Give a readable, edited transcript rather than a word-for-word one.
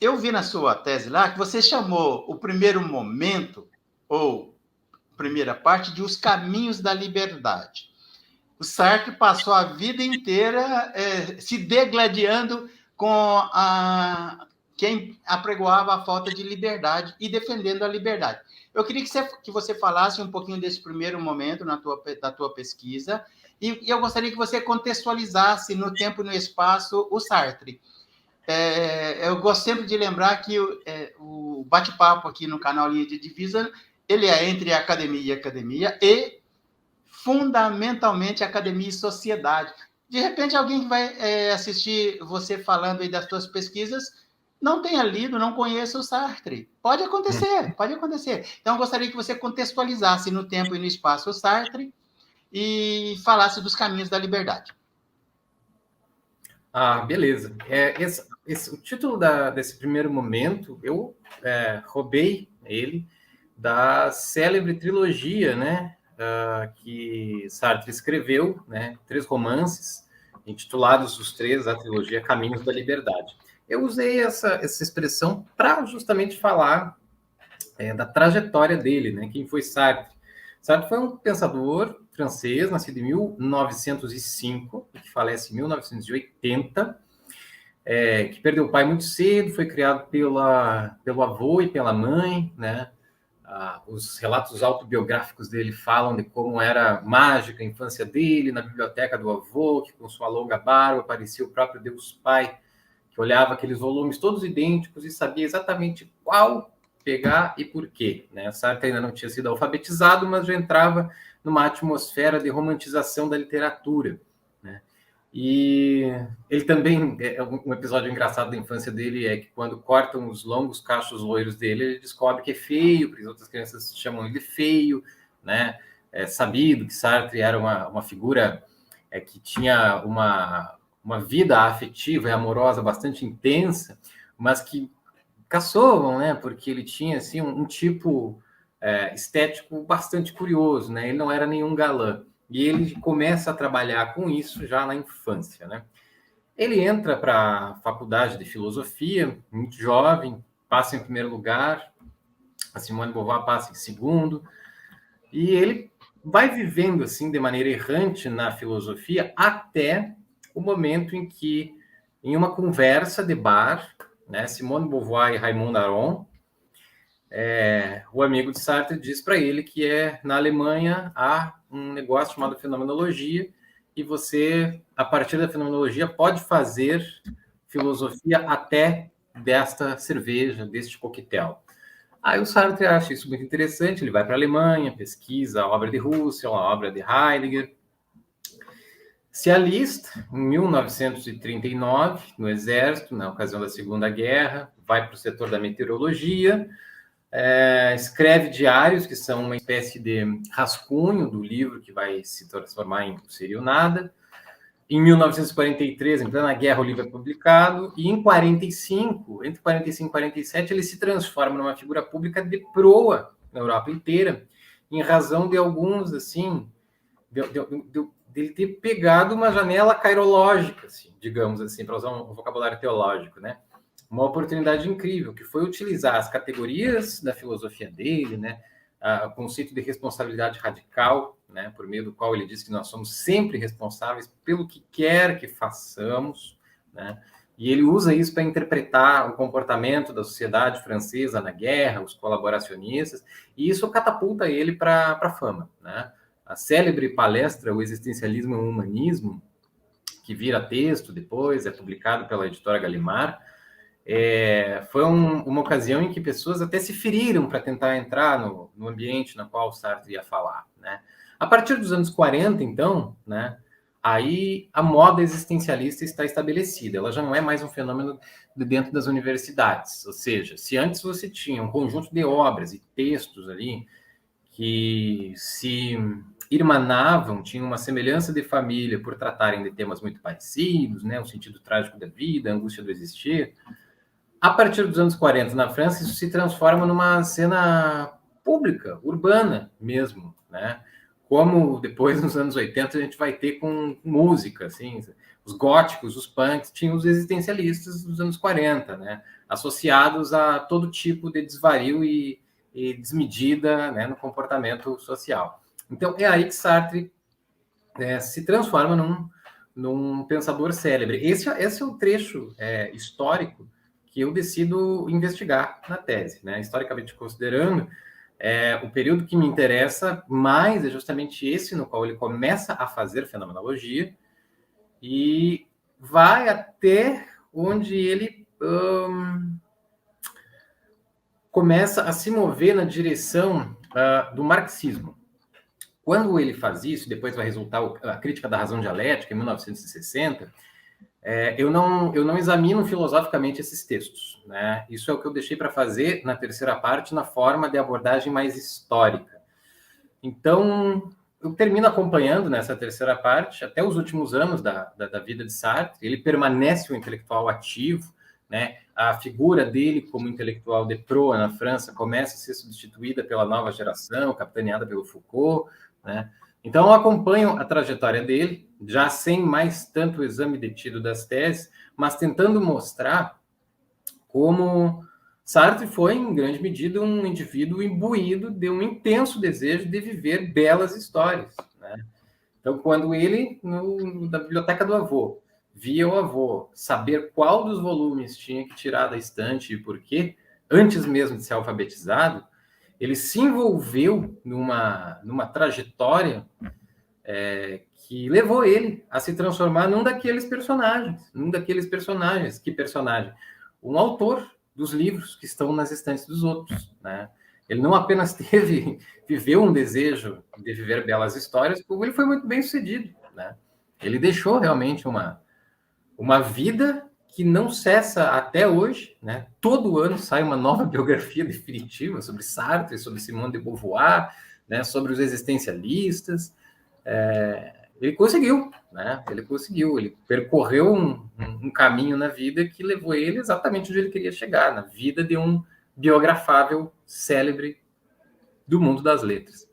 eu vi na sua tese lá que você chamou o primeiro momento, ou primeira parte, de Os Caminhos da Liberdade. O Sartre passou a vida inteira se degladiando com quem apregoava a falta de liberdade e defendendo a liberdade. Eu queria que você falasse um pouquinho desse primeiro momento da tua pesquisa, e eu gostaria que você contextualizasse no tempo e no espaço o Sartre. Eu gosto sempre de lembrar que o bate-papo aqui no canal Linha de Divisa, ele é entre academia e academia e, fundamentalmente, academia e sociedade. De repente, alguém que vai assistir você falando aí das suas pesquisas não tenha lido, não conheça o Sartre. Pode acontecer, pode acontecer. Então, eu gostaria que você contextualizasse no tempo e no espaço o Sartre e falasse dos caminhos da liberdade. Beleza. O título desse primeiro momento, eu roubei ele da célebre trilogia, né, que Sartre escreveu, né, 3 romances, intitulados os 3, a trilogia Caminhos da Liberdade. Eu usei essa expressão para justamente falar da trajetória dele, né, quem foi Sartre. Sartre foi um pensador francês, nascido em 1905, que falece em 1980, que perdeu o pai muito cedo, foi criado pelo avô e pela mãe, né? Os relatos autobiográficos dele falam de como era mágica a infância dele, na biblioteca do avô, que com sua longa barba parecia o próprio Deus Pai, que olhava aqueles volumes todos idênticos e sabia exatamente qual pegar e por quê, né? Sartre ainda não tinha sido alfabetizado, mas já entrava numa atmosfera de romantização da literatura, né? E ele também, um episódio engraçado da infância dele é que quando cortam os longos cachos loiros dele, ele descobre que é feio, porque as outras crianças chamam ele de feio, né? É sabido que Sartre era uma figura que tinha uma vida afetiva e amorosa bastante intensa, mas que caçovam, né? Porque ele tinha assim um tipo estético bastante curioso, né? Ele não era nenhum galã. E ele começa a trabalhar com isso já na infância, né? Ele entra para a faculdade de filosofia, muito jovem, passa em primeiro lugar, a Simone de Beauvoir passa em segundo, e ele vai vivendo assim de maneira errante na filosofia até o momento em que, em uma conversa de bar, né, Simone de Beauvoir e Raymond Aron, o amigo de Sartre diz para ele que na Alemanha há um negócio chamado fenomenologia e você, a partir da fenomenologia, pode fazer filosofia até desta cerveja, deste coquetel. Aí o Sartre acha isso muito interessante, ele vai para a Alemanha, pesquisa a obra de Husserl, a obra de Heidegger, se alista em 1939 no Exército, na ocasião da Segunda Guerra, vai para o setor da meteorologia, escreve diários, que são uma espécie de rascunho do livro que vai se transformar em Seria o Nada. Em 1943, em plena guerra, o livro é publicado, e em 45, entre 45 e 47, ele se transforma numa figura pública de proa na Europa inteira, em razão de alguns, assim, dele ter pegado uma janela cairológica, assim, digamos assim, para usar um vocabulário teológico, né? Uma oportunidade incrível, que foi utilizar as categorias da filosofia dele, né? O conceito de responsabilidade radical, né? Por meio do qual ele diz que nós somos sempre responsáveis pelo que quer que façamos, né? E ele usa isso para interpretar o comportamento da sociedade francesa na guerra, os colaboracionistas, e isso catapulta ele para a fama, né? A célebre palestra O Existencialismo e o Humanismo, que vira texto depois, é publicado pela editora Gallimard, foi uma ocasião em que pessoas até se feriram para tentar entrar no ambiente no qual Sartre ia falar, né? A partir dos anos 40, então, né, aí a moda existencialista está estabelecida. Ela já não é mais um fenômeno de dentro das universidades. Ou seja, se antes você tinha um conjunto de obras e textos ali que se irmanavam, tinham uma semelhança de família por tratarem de temas muito parecidos, né, o sentido trágico da vida, a angústia do existir. A partir dos anos 40, na França, isso se transforma numa cena pública, urbana mesmo, né? Como depois, nos anos 80, a gente vai ter com música, assim. os góticos, os punks, tinham os existencialistas dos anos 40, né? Associados a todo tipo de desvario e desmedida, né, no comportamento social. Então, é aí que Sartre se transforma num pensador célebre. Esse é o trecho histórico que eu decido investigar na tese, né? Historicamente considerando, o período que me interessa mais é justamente esse no qual ele começa a fazer fenomenologia e vai até onde ele começa a se mover na direção do marxismo. Quando ele faz isso, depois vai resultar a Crítica da Razão Dialética, em 1960, eu não examino filosoficamente esses textos, né? Isso é o que eu deixei para fazer na terceira parte, na forma de abordagem mais histórica. Então, eu termino acompanhando nessa terceira parte, até os últimos anos da vida de Sartre. Ele permanece um intelectual ativo, né? A figura dele como intelectual de proa na França começa a ser substituída pela nova geração, capitaneada pelo Foucault, né? Então, eu acompanho a trajetória dele, já sem mais tanto exame detido das teses, mas tentando mostrar como Sartre foi, em grande medida, um indivíduo imbuído de um intenso desejo de viver belas histórias, né? Então, quando ele, na biblioteca do avô, via o avô saber qual dos volumes tinha que tirar da estante e por quê, antes mesmo de ser alfabetizado, ele se envolveu numa trajetória que levou ele a se transformar num daqueles personagens. Que personagem? Um autor dos livros que estão nas estantes dos outros, né? Ele não apenas viveu um desejo de viver belas histórias, como ele foi muito bem sucedido, né? Ele deixou realmente uma vida que não cessa até hoje, né? Todo ano sai uma nova biografia definitiva sobre Sartre, sobre Simone de Beauvoir, né? Sobre os existencialistas. Ele conseguiu, né? Ele percorreu um caminho na vida que levou ele exatamente onde ele queria chegar, na vida de um biografável célebre do mundo das letras.